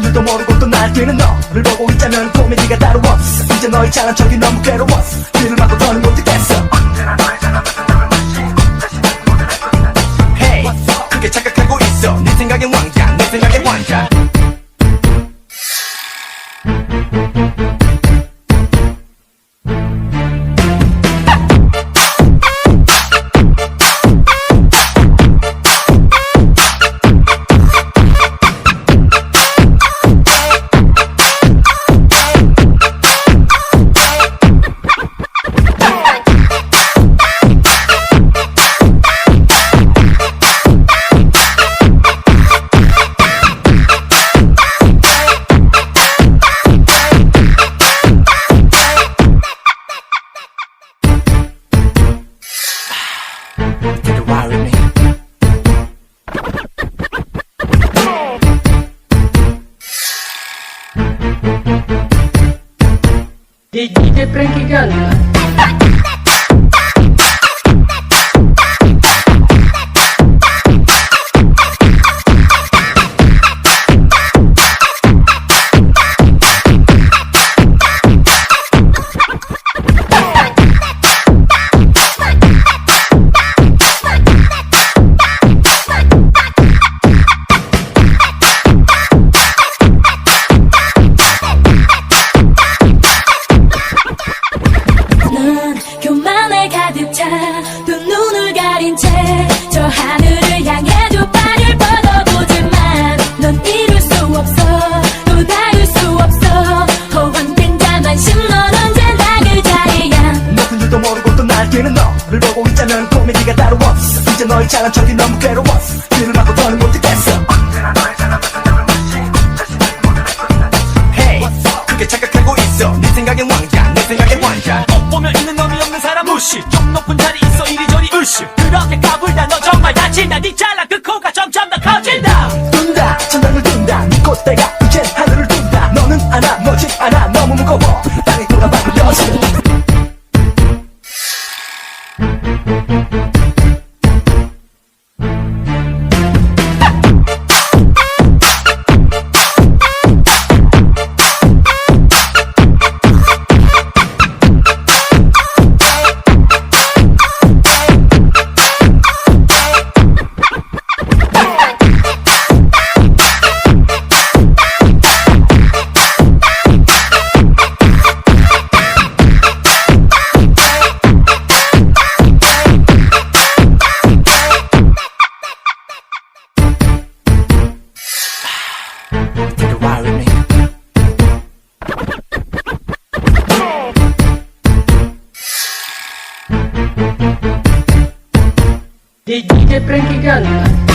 줄도 모르고 또 날뛰는 너를 보고 있자면 코미디가 따로 없어. 이제 너의 잘난 척이 너무 괴로웠어. 귀를 막고 더는 못 듣겠어. 언제나 너의 잘난 척을 무시. 다시 내 모든 할 것이다. Hey, 그게 착각하고 있어. 네 생각엔 왕자, 내 생각엔 왕자. Take a ride with me. DJ Frankie Galla. 두 눈을 가린 채 저 하늘을 향해 두 발을 뻗어보지만 넌 이룰 수 없어 또 닿을 수 없어 허황된 자만심 넌 언제나 그 자리야. 높은 줄도 모르고 또 날뛰는 너를 보고 있자면 코미디가 따로 없어. 이제 너의 잘난 척이 너무 괴로웠어. 귀를 막고 더는 못 듣겠어. 언제나 너의 잘난 척을 무시. 다시 내 모든 할 것이다. Hey, 그게 착각하고 있어. 네 생각엔 왕자, 내 생각엔 왕자. 보면 있는 놈이 없는 사람 무시. 좀 높은 자리 있어 이리저리 으쌰. 그렇게 까불다 너 정말 다친다. 네 잘난 그 코가 점점 더 커진다. 둔다 천장을 둔다 네 콧대가 이젠 하늘을 둔다. 너는 안아 멋진 않아 너무 무거워 땅에 돌아봐도 여신. Take a ride with me. DJ Frankie Galla.